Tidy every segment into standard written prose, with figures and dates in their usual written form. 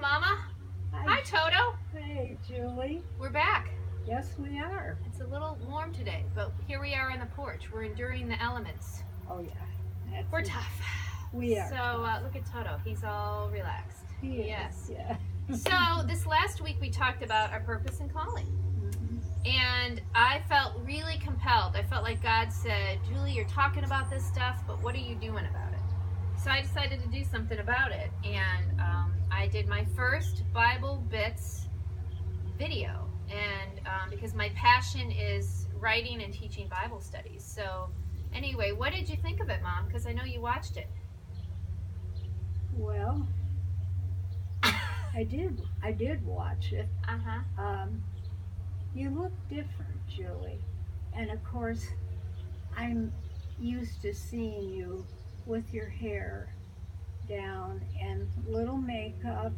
Mama. Hi, Toto. Hey, Julie. We're back. Yes, we are. It's a little warm today, but here we are on the porch. We're enduring the elements. Oh, yeah. We're tough. We are. So look at Toto. He's all relaxed. He is, Yes. yeah. So this last week we talked about our purpose and calling. And I felt really compelled. I felt like God said, Julie, you're talking about this stuff, but what are you doing about it? So I decided to do something about it. And I did my first Bible Bits video. And because my passion is writing and teaching Bible studies. So anyway, what did you think of it, Mom? Because I know you watched it. Well, I did watch it. Uh-huh. You look different, Julie. And of course, I'm used to seeing you with your hair down and little makeup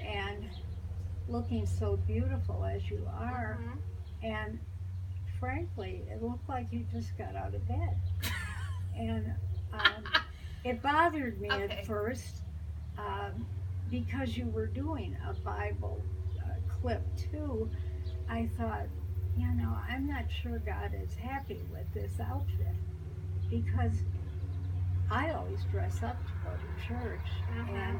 and looking so beautiful as you are. Mm-hmm. And frankly, it looked like you just got out of bed. And it bothered me Okay. at first because you were doing a Bible clip too. I thought, you know, I'm not sure God is happy with this outfit because I always dress up to go to church. Uh-huh. And,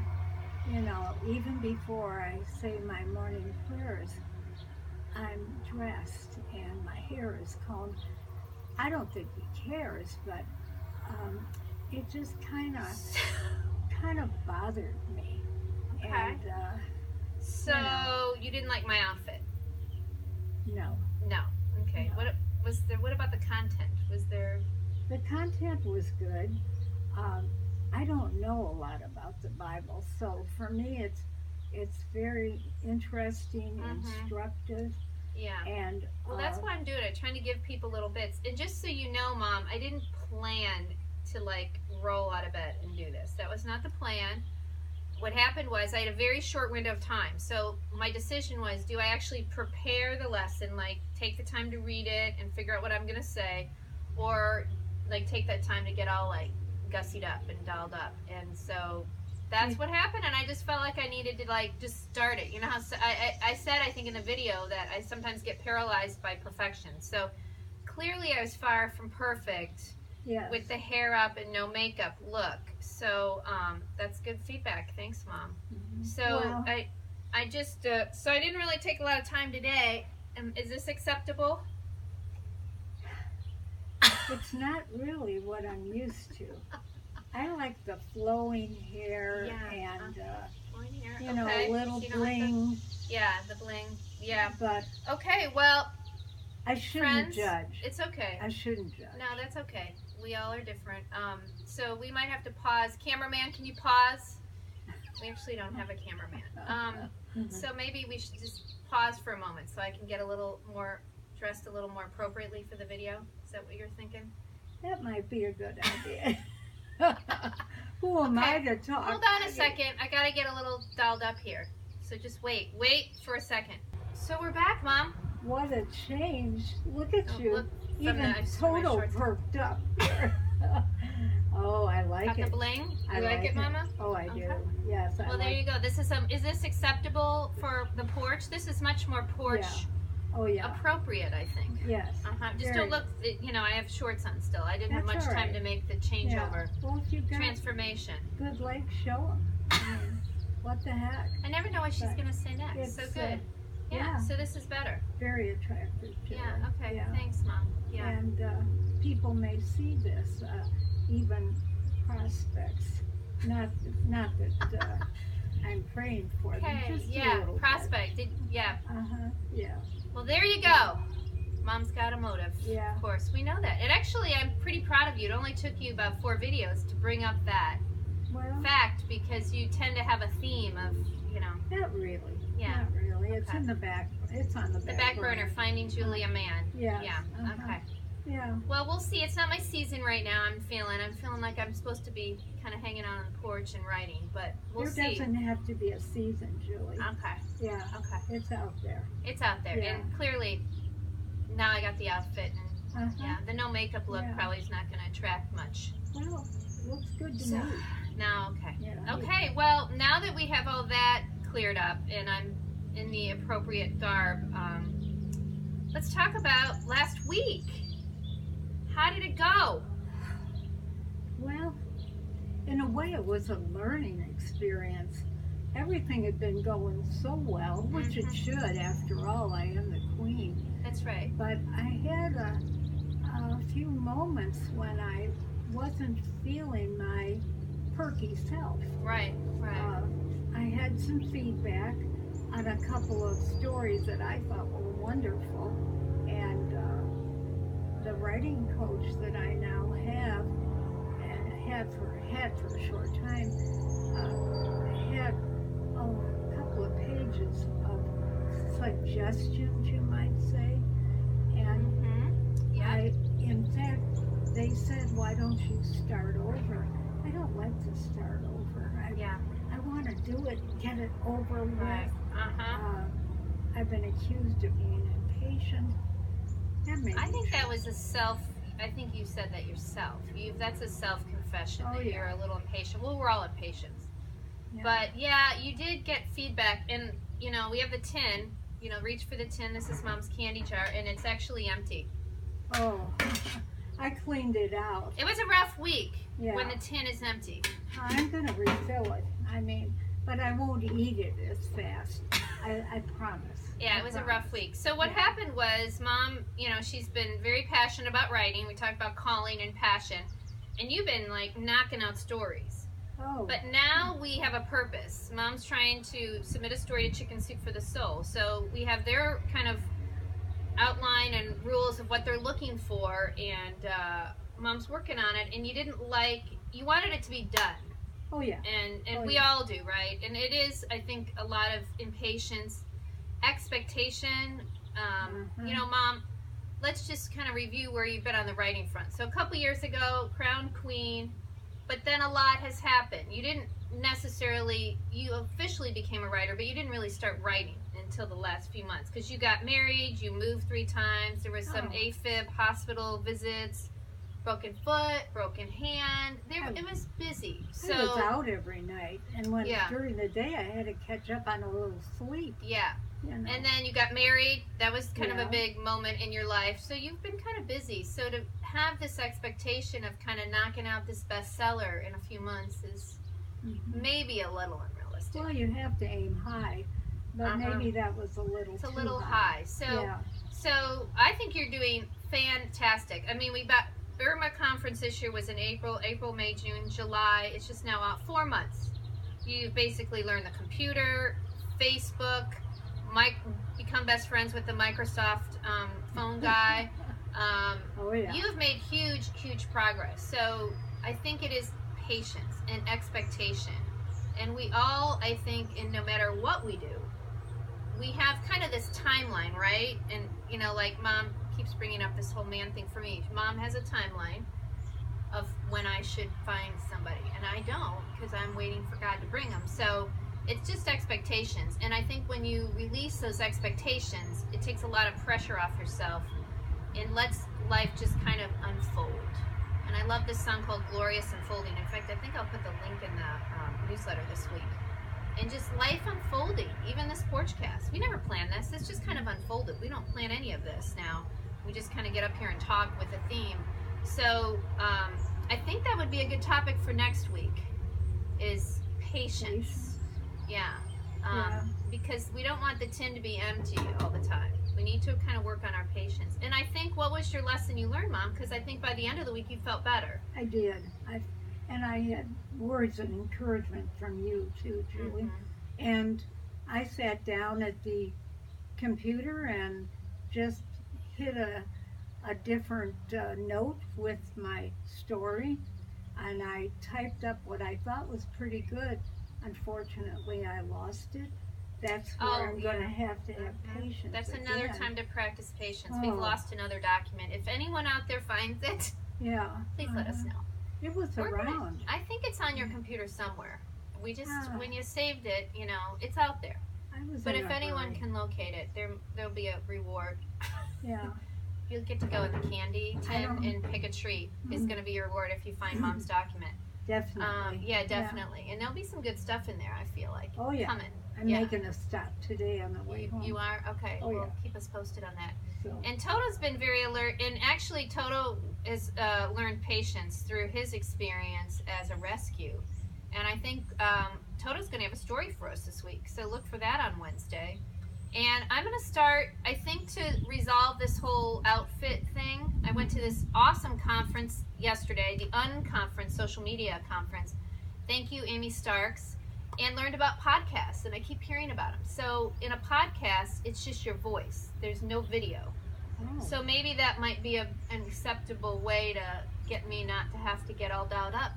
you know, even before I say my morning prayers, I'm dressed and my hair is combed. I don't think he cares, but it just kind of bothered me. Okay. And So you didn't like my outfit? no, No. Okay. No. What about the content? Was there? the content was good. I don't know a lot about the Bible, so for me it's very interesting, Mhm. instructive, Yeah. and Well, that's why I'm doing it. Trying to give people little bits. And just so you know, Mom, I didn't plan to like roll out of bed and do this. That was not the plan. What happened was I had a very short window of time. So my decision was, do I actually prepare the lesson, like take the time to read it and figure out what I'm going to say, or like take that time to get all like gussied up and dolled up? And so that's what happened. And I just felt like I needed to like just start it. You know how I said, I think in the video, that I sometimes get paralyzed by perfection. So clearly I was far from perfect. yes. With the hair up and no makeup look. So that's good feedback. Thanks, Mom. Mhm. So Well, I just so I didn't really take a lot of time today. Is this acceptable? it's not really what I'm used to. I like the flowing hair Yeah, and Blowing hair. you know, Okay. a little So you don't like bling, yeah, the bling. Yeah. but Okay. Well, I shouldn't friends, judge. it's okay. I shouldn't judge. No, that's okay. We all are different. So we might have to pause. Cameraman, can you pause? We actually don't have a cameraman. So maybe we should just pause for a moment so I can get a little more dressed a little more appropriately for the video. Is that what you're thinking? That might be a good idea. Who am I to talk? Hold on a second. I gotta get a little dolled up here. So just wait. Wait for a second. So we're back, Mom. What a change. Look at Oh, you. look, from Even the- from my Toto shorts. perked up here. Oh, I like Got it. the bling? You I like it, Mama? Oh, I do. Okay. Yes, I Well, there like you go. This is is this acceptable for the porch? This is much more porch Oh, yeah. appropriate, I think. Yes. Just Very don't look. You know, I have shorts on still. I didn't have That's much all time right. to make the Yeah. changeover Well, if you've got transformation. good legs, show them. I mean, what the heck? I never know what she's But gonna say next. So it's, good. Yeah. yeah. So this is better. Very attractive to Yeah. her. Okay. Yeah. Thanks, Mom. Yeah. And people may see this, even prospects. Not that I'm praying for them. Okay. Just a Yeah. little bit. Prospect. Yeah. Yeah. Well, there you go. Mom's got a motive. Yeah. Of course, we know that. And actually, I'm pretty proud of you. It only took you about 4 videos to bring up that Well, fact because you tend to have a theme of, you know, not really. Yeah. Not really. It's Okay. in the back. It's on the the back burner, finding Julie a man. Yes. Yeah. Uh-huh. Okay. Yeah. Well, we'll see. It's not my season right now. I'm feeling like I'm supposed to be kind of hanging out on the porch and writing, but we'll There see. doesn't have to be a season, Julie. Okay. Yeah. Okay. It's out there. It's out there, Yeah. and clearly now I got the outfit, and Uh-huh. yeah, the no makeup look Yeah. probably is not going to attract much. Well, looks good to So- me. Now, okay. Yeah. Okay. Well, now that we have all that cleared up and I'm in the appropriate garb, let's talk about last week. How did it go? Well, in a way, it was a learning experience. Everything had been going so well, which it should. After all, I am the queen. That's right. But I had a few moments when I wasn't feeling my perky self. Right. I had some feedback on a couple of stories that I thought were wonderful, and the writing coach that I now have and had for a short time had a couple of pages of suggestions, you might say, and in fact, they said, "Why don't you start over?" I don't like to start over. I want to do it, get it over with. Right. I've been accused of being impatient. I think that was I think you said that yourself. That's a self-confession that you're a little impatient. Well, we're all impatient. Yeah. But you did get feedback, and we have the tin. Reach for the tin. This is Mom's candy jar, and it's actually empty. Oh, I cleaned it out. It was a rough week when Yeah. the tin is empty. I'm going to refill it. But I won't eat it as fast. I promise. Yeah, it was a rough week. So what happened was, Mom, she's been very passionate about writing. We talked about calling and passion. And you've been, knocking out stories. Oh. But now we have a purpose. Mom's trying to submit a story to Chicken Soup for the Soul. So we have their kind of outline and rules of what they're looking for. And Mom's working on it. And you wanted it to be done. Oh, yeah. And we all do, right? And it is, I think, a lot of impatience, expectation. Mom, let's just kind of review where you've been on the writing front. So a couple years ago, crowned queen, but then a lot has happened. You officially became a writer, but you didn't really start writing until the last few months because you got married, you moved 3 times, there was some AFib hospital visits, broken foot, broken hand. It was busy. So I was out every night, and during the day I had to catch up on a little sleep. Yeah. And then you got married. That was kind of a big moment in your life. So you've been kind of busy. So to have this expectation of kind of knocking out this bestseller in a few months is maybe a little unrealistic. Well, you have to aim high, but maybe that was a little It's a too little high. So I think you're doing fantastic. I mean, Irma conference this year was in April, May, June, July. It's just now out 4 months. You've basically learned the computer, Facebook, become best friends with the Microsoft phone guy. You have made huge progress. So I think it is patience and expectation. And we all, I think, and no matter what we do, we have kind of this timeline, right? And, Mom keeps bringing up this whole man thing for me. Mom has a timeline of when I should find somebody, and I don't because I'm waiting for God to bring them. So it's just expectations, and I think when you release those expectations, it takes a lot of pressure off yourself and lets life just kind of unfold. And I love this song called Glorious Unfolding. In fact, I think I'll put the link in the newsletter this week. And just life unfolding, even this Porchcast. We never planned this. It's just kind of unfolded. We don't plan any of this now. We just kind of get up here and talk with a theme. So I think that would be a good topic for next week is patience. Yeah. Because we don't want the tin to be empty all the time. We need to kind of work on our patience. And I think, what was your lesson you learned, Mom? Because I think by the end of the week you felt better. I did. I had words of encouragement from you too, Julie. And I sat down at the computer and just hit a different note with my story, and I typed up what I thought was pretty good. Unfortunately, I lost it. That's where I'm going to have patience. That's another time to practice patience. We've lost another document. If anyone out there finds it, please let us know. It was around. I think it's on your computer somewhere. We just, when you saved it, it's out there. But if anyone can locate it, there'll be a reward. Yeah. You'll get to go in the candy tin and pick a treat. Is going to be your reward if you find Mom's document. Definitely. Yeah, definitely. And there'll be some good stuff in there, I feel like. Oh, yeah. Coming. I'm Yeah. making a stop today on the way home. You are? Okay. Oh, Well, yeah. keep us posted on that. So, And Toto's been very alert. And actually, Toto has learned patience through his experience as a rescue. And I think Toto's going to have a story for us this week. So look for that on Wednesday. And I'm going to start, I think, to resolve this whole outfit thing. I went to this awesome conference yesterday, the Unconference Social Media Conference. Thank you, Amy Starks. And learned about podcasts, and I keep hearing about them. So in a podcast, it's just your voice. There's no video. oh. So maybe that might be an acceptable way to get me not to have to get all dialed up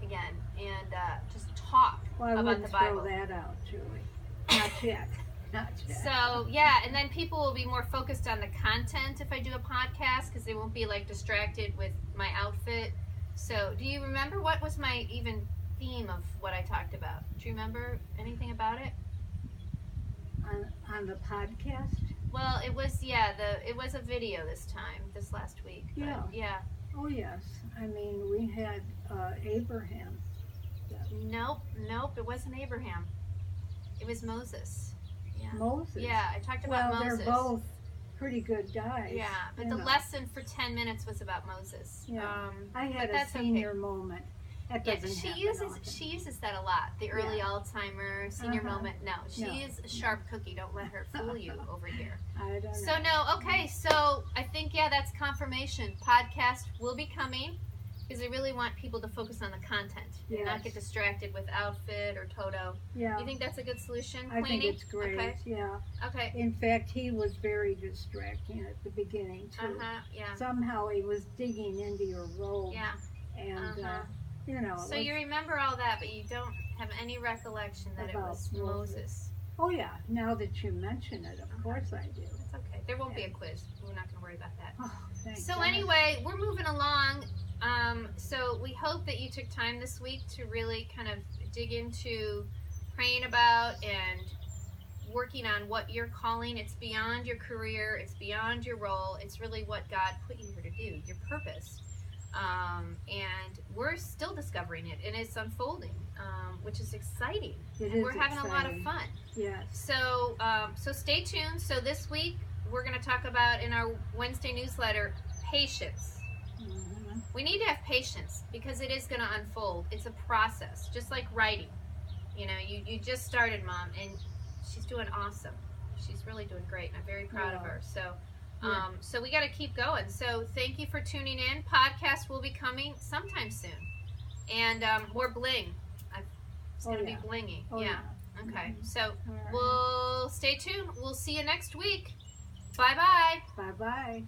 again and just talk Well, I about wouldn't the Bible. throw that out, Julie. Not yet. Not yet. So yeah, and then people will be more focused on the content if I do a podcast because they won't be like distracted with my outfit. So do you remember what was my even theme of what I talked about? Do you remember anything about it? On the podcast? Well, it was it was a video this last week. But, Yeah. Yeah. Oh, yes. I mean, we had Abraham. Nope. It wasn't Abraham. It was Moses. Yeah. Moses. Yeah, I talked about Well, Moses. they're both pretty good guys. Yeah, but you the know. lesson for 10 minutes was about Moses. Yeah. I had but a that's senior moment. That Yeah, doesn't she happen often. uses that a lot. The early Yeah. Alzheimer's, senior Uh-huh. moment. No, she No. is a sharp cookie. Don't let her fool you over here. I don't know. So no, okay. So I think that's confirmation. Podcast will be coming because I really want people to focus on the content and not Yes. get distracted with outfit or Toto. Yeah. You think that's a good solution, I think Queenie? it's great. Okay. Yeah. Okay. In fact, he was very distracting at the beginning too. Yeah. Somehow he was digging into your robe, Yeah. and Uh-huh. you know. So it you was- remember all that, but you don't have any recollection that it About was Moses. Moses. Oh yeah. Now that you mention it, of course I do. It's okay. There won't be a quiz. We're not going to worry about that. Oh, thank So God. anyway, we're moving along. So we hope that you took time this week to really kind of dig into praying about and working on what you're calling. It's beyond your career. It's beyond your role. It's really what God put you here to do, your purpose. And we're still discovering it, and it's unfolding, which is exciting. It And is we're having a lot of exciting. fun. Yes. So, so stay tuned. So this week we're going to talk about in our Wednesday newsletter patience. Mhm. We need to have patience because it is going to unfold. It's a process, just like writing. You know, you just started, Mom, and she's doing awesome. She's really doing great, and I'm very proud of Yeah. her. So, Yeah. so we got to keep going. So thank you for tuning in. Podcast will be coming sometime soon, and more bling. It's Oh, going to yeah. be blingy. Oh, yeah. Okay. Mhm. So All right. we'll stay tuned. We'll see you next week. Bye bye. Bye bye.